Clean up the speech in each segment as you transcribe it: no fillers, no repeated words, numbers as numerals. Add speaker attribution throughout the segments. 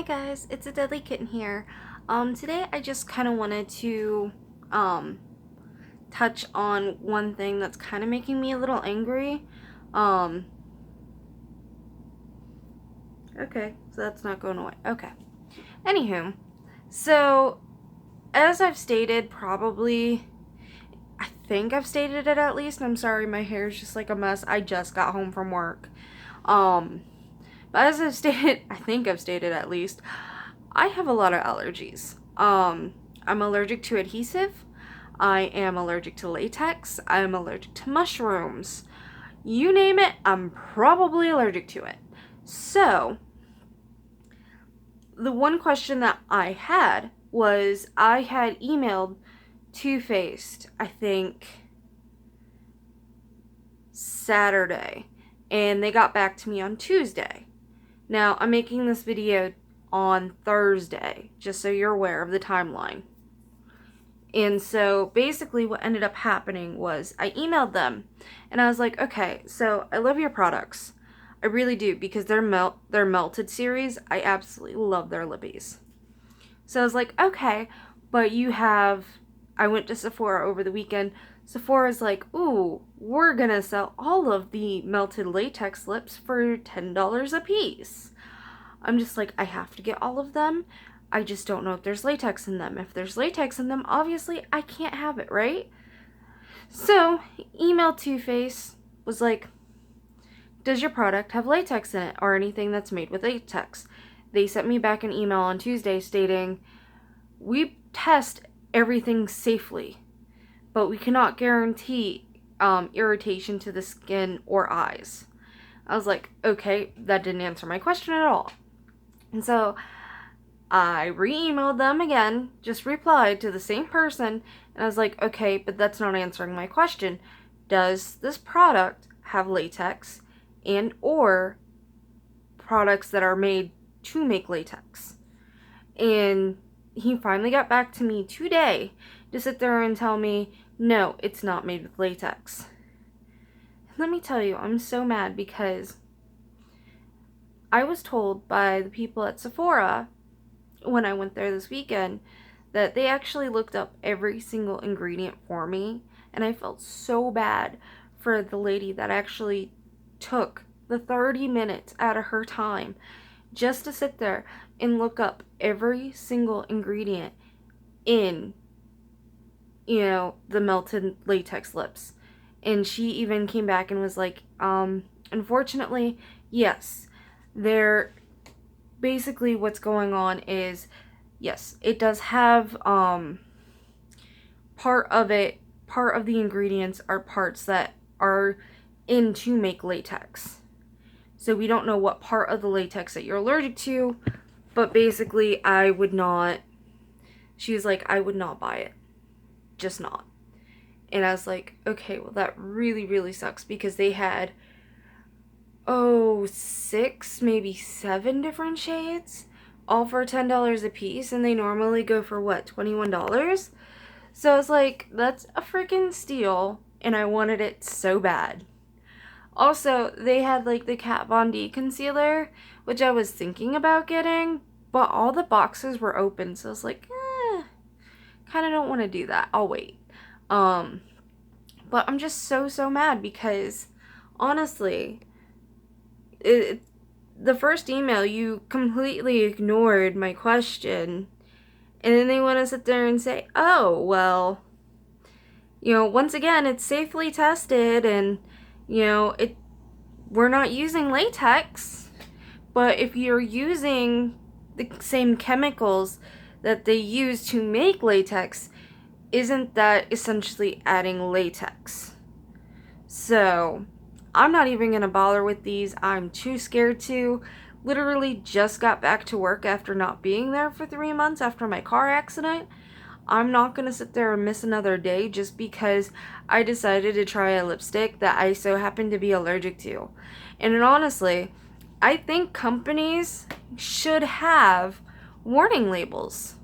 Speaker 1: Hi guys, it's a Deadly Kitten here. Today I just kind of wanted to touch on one thing that's kind of making me a little angry. Okay, so that's not going away. Okay. Anywho, so as I've stated, I think I've stated it at least. I'm sorry, my hair is just like a mess. I just got home from work. But as I've stated, I think I've stated at least, I have a lot of allergies. I'm allergic to adhesive. I am allergic to latex. I'm allergic to mushrooms. You name it, I'm probably allergic to it. So, the one question that I had was I had emailed Too Faced, I think, Saturday, and they got back to me on Tuesday. Now, I'm making this video on Thursday, just so you're aware of the timeline. And so basically what ended up happening was I emailed them and I was like, okay, so I love your products. I really do, because their Melted series, I absolutely love their lippies. So I was like, okay, but I went to Sephora over the weekend. Sephora's like, ooh, we're gonna sell all of the melted latex lips for $10 a piece. I'm just like, I have to get all of them. I just don't know if there's latex in them. If there's latex in them, obviously I can't have it, right? So, email Too Faced was like, does your product have latex in it or anything that's made with latex? They sent me back an email on Tuesday stating, we test everything safely, but we cannot guarantee irritation to the skin or eyes. I was like, okay, that didn't answer my question at all. And so I re-emailed them again, just replied to the same person, and I was like, okay, but that's not answering my question. Does this product have latex and or products that are made to make latex? And he finally got back to me today to sit there and tell me, no, it's not made with latex. Let me tell you, I'm so mad because I was told by the people at Sephora when I went there this weekend that they actually looked up every single ingredient for me, and I felt so bad for the lady that actually took the 30 minutes out of her time just to sit there and look up every single ingredient in, the melted latex lips. And she even came back and was like, unfortunately, yes, basically what's going on is, yes, it does have, part of the ingredients are parts that are in to make latex. So we don't know what part of the latex that you're allergic to, but basically she was like, I would not buy it. Just not. And I was like, okay, well that really, really sucks, because they had, 6, maybe 7 different shades, all for $10 a piece, and they normally go for what, $21? So I was like, that's a freaking steal, and I wanted it so bad. Also, they had like the Kat Von D concealer, which I was thinking about getting, but all the boxes were open, so I was like, kind of don't want to do that. I'll wait. But I'm just so mad because, honestly, the first email, you completely ignored my question, and then they want to sit there and say, oh, well, once again, it's safely tested, and, we're not using latex, but if you're using the same chemicals that they use to make latex, isn't that essentially adding latex? So, I'm not even going to bother with these. I'm too scared to. Literally just got back to work after not being there for 3 months after my car accident. I'm not going to sit there and miss another day just because I decided to try a lipstick that I so happen to be allergic to. And honestly, I think companies should have warning labels.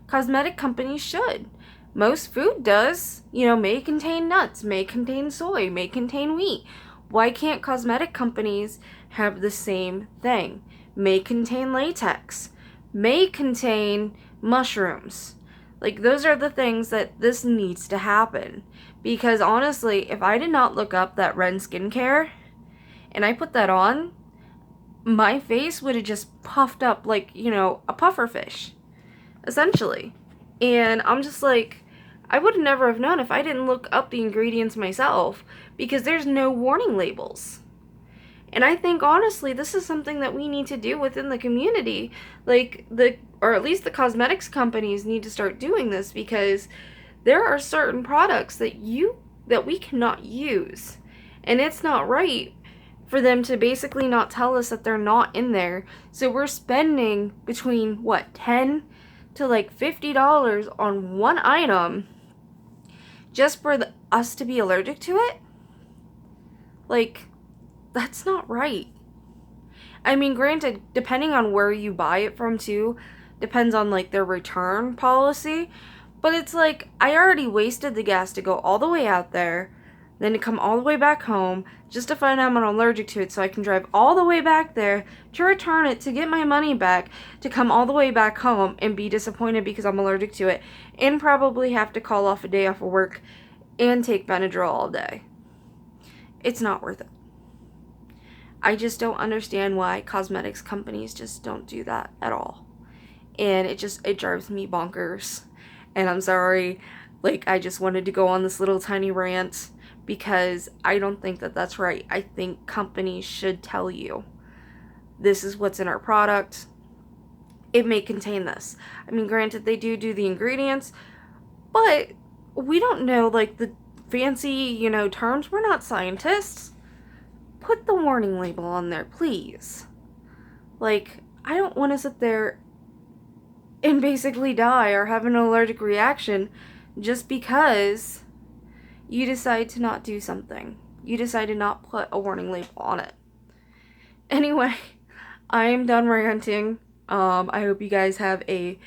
Speaker 1: Cosmetic companies should. Most food does. May contain nuts, may contain soy, may contain wheat. Why can't cosmetic companies have the same thing? May contain latex, may contain mushrooms. Like, those are the things that this needs to happen. Because honestly, if I did not look up that Ren skincare and I put that on, my face would have just puffed up like, you know, a puffer fish, essentially. And I'm just like, I would never have known if I didn't look up the ingredients myself, because there's no warning labels. And I think, honestly, this is something that we need to do within the community. Like, or at least the cosmetics companies need to start doing this, because there are certain products that we cannot use. And it's not right for them to basically not tell us that they're not in there. So we're spending between, what, $10 to like $50 on one item just for us to be allergic to it? Like, that's not right. I mean, granted, depending on where you buy it from too, depends on like their return policy, but it's like, I already wasted the gas to go all the way out there, then to come all the way back home just to find out I'm allergic to it, so I can drive all the way back there to return it, to get my money back, to come all the way back home and be disappointed because I'm allergic to it, and probably have to call off a day off of work and take Benadryl all day. It's not worth it. I just don't understand why cosmetics companies just don't do that at all. And it drives me bonkers. And I'm sorry, like, I just wanted to go on this little tiny rant, because I don't think that that's right. I think companies should tell you, this is what's in our product. It may contain this. I mean, granted, they do the ingredients, but we don't know, like, the fancy, you know, terms. We're not scientists. Put the warning label on there, please. Like, I don't want to sit there and basically die or have an allergic reaction just because you decide to not do something. You decide to not put a warning label on it. Anyway, I am done ranting. I hope you guys have a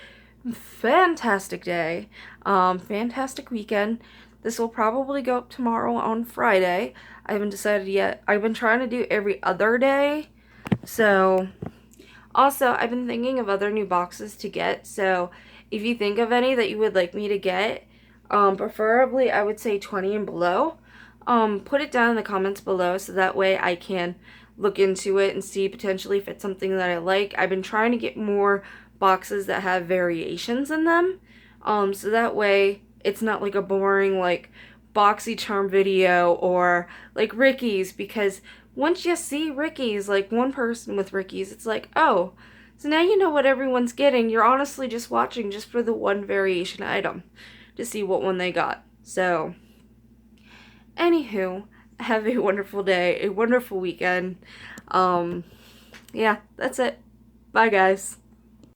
Speaker 1: fantastic day, fantastic weekend. This will probably go up tomorrow on Friday. I haven't decided yet. I've been trying to do every other day. So, also, I've been thinking of other new boxes to get. So, if you think of any that you would like me to get, preferably I would say 20 and below, put it down in the comments below, so that way I can look into it and see potentially if it's something that I like. I've been trying to get more boxes that have variations in them, so that way it's not like a boring like BoxyCharm video or like Ricky's, because once you see Ricky's, like one person with Ricky's, it's like, oh, so now you know what everyone's getting. You're honestly just watching just for the one variation item to see what one they got. So, anywho, have a wonderful day, a wonderful weekend. Yeah, that's it. Bye, guys.